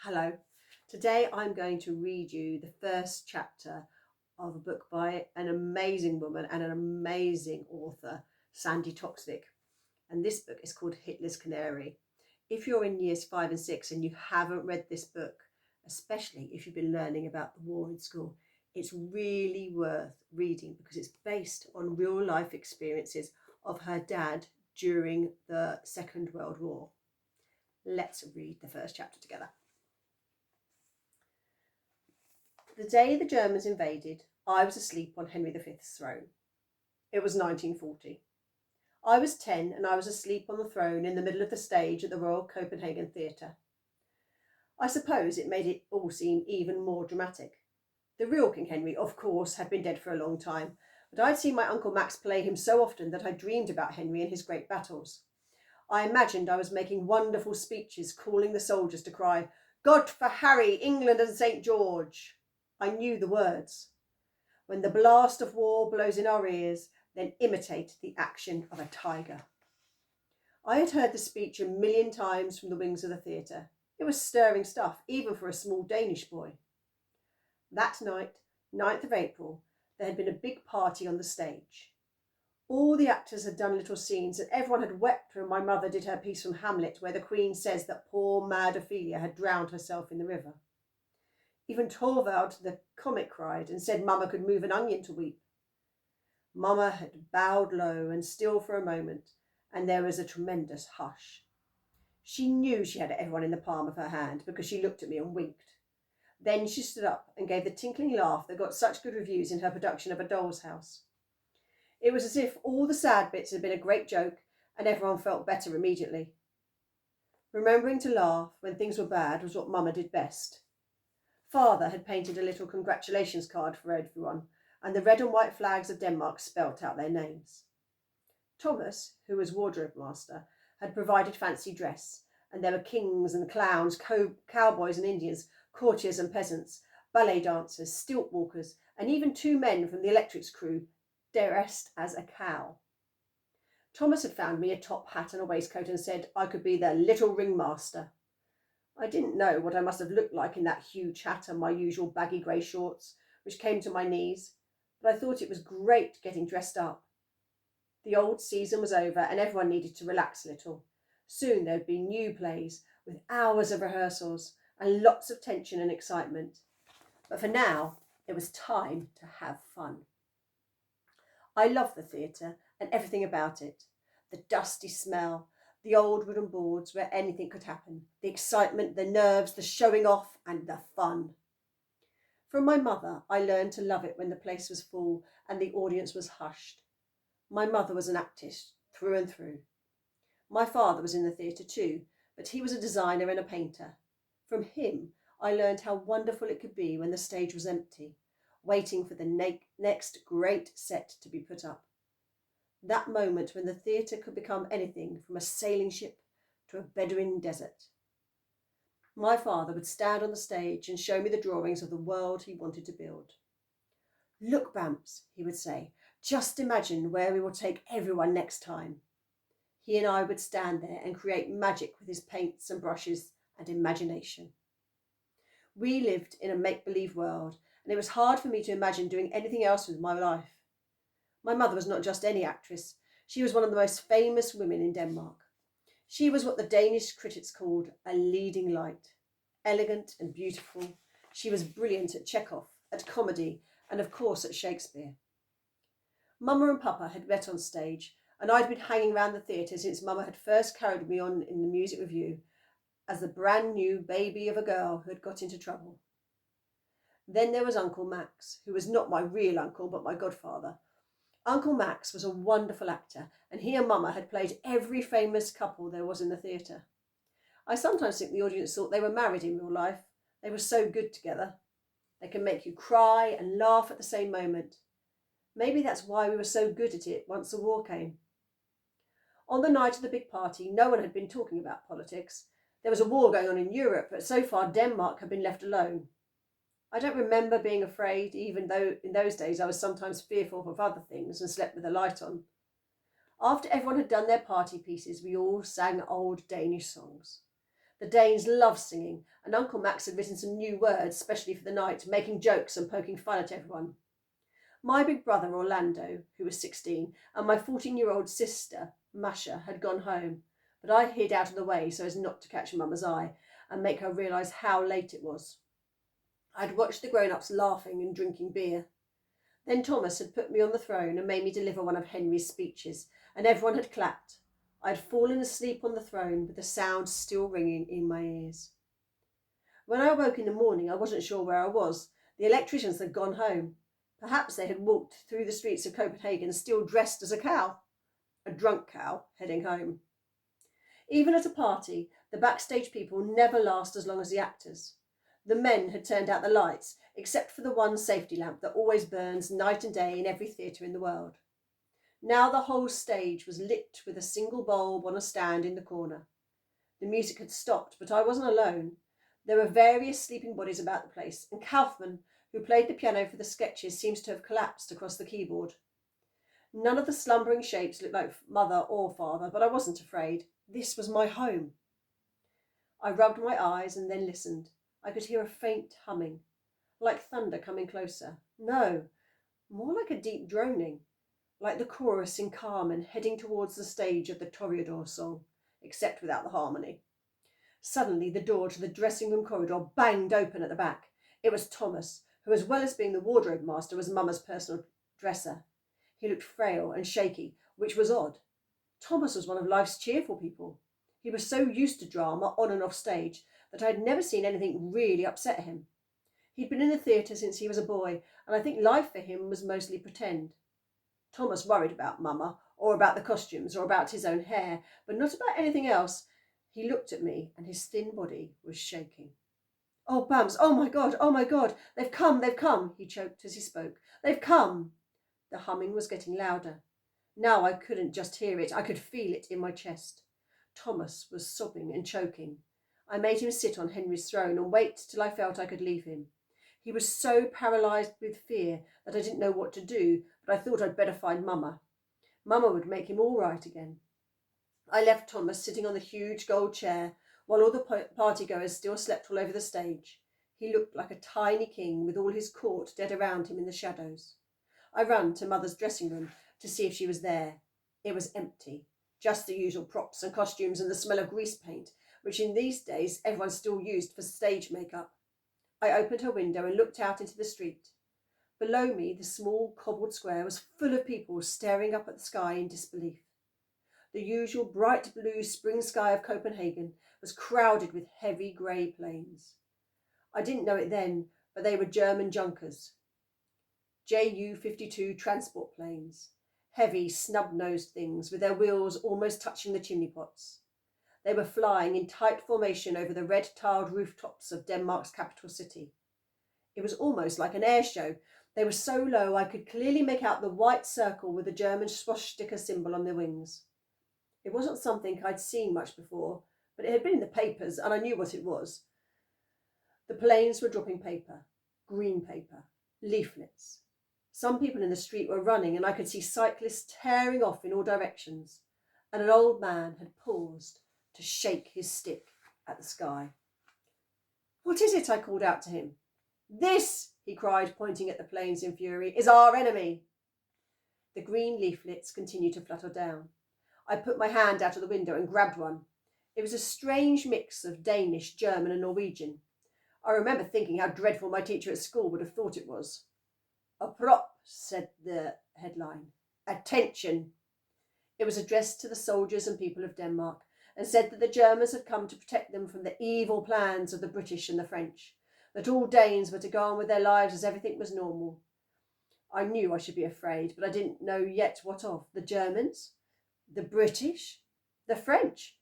Hello. Today I'm going to read you the first chapter of a book by an amazing woman and an amazing author, Sandi Toksvig. And this book is called Hitler's Canary. If you're in years 5 and 6 and you haven't read this book, especially if you've been learning about the war in school, it's really worth reading because it's based on real life experiences of her dad during the Second World War. Let's read the first chapter together. The day the Germans invaded, I was asleep on Henry V's throne. It was 1940. I was 10 and I was asleep on the throne in the middle of the stage at the Royal Copenhagen Theatre. I suppose it made it all seem even more dramatic. The real King Henry, of course, had been dead for a long time, but I'd seen my Uncle Max play him so often that I dreamed about Henry and his great battles. I imagined I was making wonderful speeches, calling the soldiers to cry, "God for Harry, England and St. George." I knew the words. When the blast of war blows in our ears, then imitate the action of a tiger. I had heard the speech a million times from the wings of the theatre. It was stirring stuff, even for a small Danish boy. That night, 9th of April, there had been a big party on the stage. All the actors had done little scenes and everyone had wept when my mother did her piece from Hamlet where the Queen says that poor mad Ophelia had drowned herself in the river. Even Torvald the comic cried and said Mama could move an onion to weep. Mama had bowed low and still for a moment, and there was a tremendous hush. She knew she had everyone in the palm of her hand because she looked at me and winked. Then she stood up and gave the tinkling laugh that got such good reviews in her production of A Doll's House. It was as if all the sad bits had been a great joke and everyone felt better immediately. Remembering to laugh when things were bad was what Mama did best. Father had painted a little congratulations card for everyone, and the red and white flags of Denmark spelt out their names. Thomas, who was wardrobe master, had provided fancy dress, and there were kings and clowns, cowboys and Indians, courtiers and peasants, ballet dancers, stilt walkers, and even 2 men from the Electrics crew dressed as a cow. Thomas had found me a top hat and a waistcoat and said I could be the little ringmaster. I didn't know what I must have looked like in that huge hat and my usual baggy grey shorts, which came to my knees, but I thought it was great getting dressed up. The old season was over and everyone needed to relax a little. Soon there'd be new plays, with hours of rehearsals and lots of tension and excitement. But for now, it was time to have fun. I loved the theatre and everything about it. The dusty smell, the old wooden boards where anything could happen, the excitement, the nerves, the showing off, and the fun. From my mother, I learned to love it when the place was full and the audience was hushed. My mother was an actress through and through. My father was in the theatre too, but he was a designer and a painter. From him, I learned how wonderful it could be when the stage was empty, waiting for the next great set to be put up. That moment when the theatre could become anything from a sailing ship to a Bedouin desert. My father would stand on the stage and show me the drawings of the world he wanted to build. "Look, Bamps," he would say, "just imagine where we will take everyone next time." He and I would stand there and create magic with his paints and brushes and imagination. We lived in a make-believe world, and it was hard for me to imagine doing anything else with my life. My mother was not just any actress. She was one of the most famous women in Denmark. She was what the Danish critics called a leading light. Elegant and beautiful, she was brilliant at Chekhov, at comedy, and of course at Shakespeare. Mama and Papa had met on stage, and I'd been hanging around the theatre since Mama had first carried me on in the music review as the brand new baby of a girl who had got into trouble. Then there was Uncle Max, who was not my real uncle but my godfather. Uncle Max was a wonderful actor, and he and Mama had played every famous couple there was in the theatre. I sometimes think the audience thought they were married in real life. They were so good together. They can make you cry and laugh at the same moment. Maybe that's why we were so good at it once the war came. On the night of the big party, no one had been talking about politics. There was a war going on in Europe, but so far Denmark had been left alone. I don't remember being afraid, even though in those days I was sometimes fearful of other things and slept with the light on. After everyone had done their party pieces, we all sang old Danish songs. The Danes loved singing, and Uncle Max had written some new words, specially for the night, making jokes and poking fun at everyone. My big brother, Orlando, who was 16, and my 14-year-old sister, Masha, had gone home, but I hid out of the way so as not to catch Mama's eye and make her realise how late it was. I'd watched the grown-ups laughing and drinking beer. Then Thomas had put me on the throne and made me deliver one of Henry's speeches, and everyone had clapped. I'd fallen asleep on the throne with the sound still ringing in my ears. When I awoke in the morning, I wasn't sure where I was. The electricians had gone home. Perhaps they had walked through the streets of Copenhagen still dressed as a cow. A drunk cow heading home. Even at a party, the backstage people never last as long as the actors. The men had turned out the lights, except for the one safety lamp that always burns night and day in every theatre in the world. Now the whole stage was lit with a single bulb on a stand in the corner. The music had stopped, but I wasn't alone. There were various sleeping bodies about the place, and Kaufman, who played the piano for the sketches, seems to have collapsed across the keyboard. None of the slumbering shapes looked like mother or father, but I wasn't afraid. This was my home. I rubbed my eyes and then listened. I could hear a faint humming, like thunder coming closer. No, more like a deep droning, like the chorus in Carmen heading towards the stage of the Toreador song, except without the harmony. Suddenly the door to the dressing room corridor banged open at the back. It was Thomas, who, as well as being the wardrobe master, was Mama's personal dresser. He looked frail and shaky, which was odd. Thomas was one of life's cheerful people. He was so used to drama on and off stage that I had never seen anything really upset him. He'd been in the theatre since he was a boy, and I think life for him was mostly pretend. Thomas worried about Mama, or about the costumes, or about his own hair, but not about anything else. He looked at me, and his thin body was shaking. "Oh, Bams, oh my God, they've come," he choked as he spoke. "They've come." The humming was getting louder. Now I couldn't just hear it, I could feel it in my chest. Thomas was sobbing and choking. I made him sit on Henry's throne and wait till I felt I could leave him. He was so paralysed with fear that I didn't know what to do, but I thought I'd better find Mama. Mama would make him all right again. I left Thomas sitting on the huge gold chair while all the partygoers still slept all over the stage. He looked like a tiny king with all his court dead around him in the shadows. I ran to Mother's dressing room to see if she was there. It was empty, just the usual props and costumes and the smell of grease paint, which in these days everyone still used for stage makeup. I opened her window and looked out into the street. Below me, the small cobbled square was full of people staring up at the sky in disbelief. The usual bright blue spring sky of Copenhagen was crowded with heavy grey planes. I didn't know it then, but they were German Junkers. Ju-52 transport planes. Heavy, snub-nosed things with their wheels almost touching the chimney pots. They were flying in tight formation over the red-tiled rooftops of Denmark's capital city. It was almost like an air show. They were so low I could clearly make out the white circle with the German swastika symbol on their wings. It wasn't something I'd seen much before, but it had been in the papers and I knew what it was. The planes were dropping paper, green paper, leaflets. Some people in the street were running and I could see cyclists tearing off in all directions, and an old man had paused to shake his stick at the sky. "What is it?" I called out to him. "This," he cried, pointing at the planes in fury, "is our enemy." The green leaflets continued to flutter down. I put my hand out of the window and grabbed one. It was a strange mix of Danish, German and Norwegian. I remember thinking how dreadful my teacher at school would have thought it was. "A prop," said the headline. "Attention." It was addressed to the soldiers and people of Denmark, and said that the Germans had come to protect them from the evil plans of the British and the French, that all Danes were to go on with their lives as everything was normal. I knew I should be afraid, but I didn't know yet what of. The Germans? The British? The French?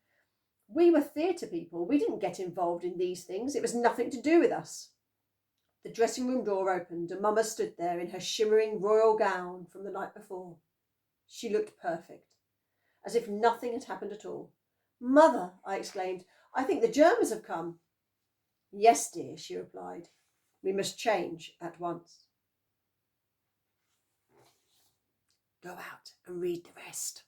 We were theatre people. We didn't get involved in these things. It was nothing to do with us. The dressing room door opened and Mama stood there in her shimmering royal gown from the night before. She looked perfect, as if nothing had happened at all. "Mother," I exclaimed, "I think the Germans have come." "Yes, dear," she replied. "We must change at once." Go out and read the rest.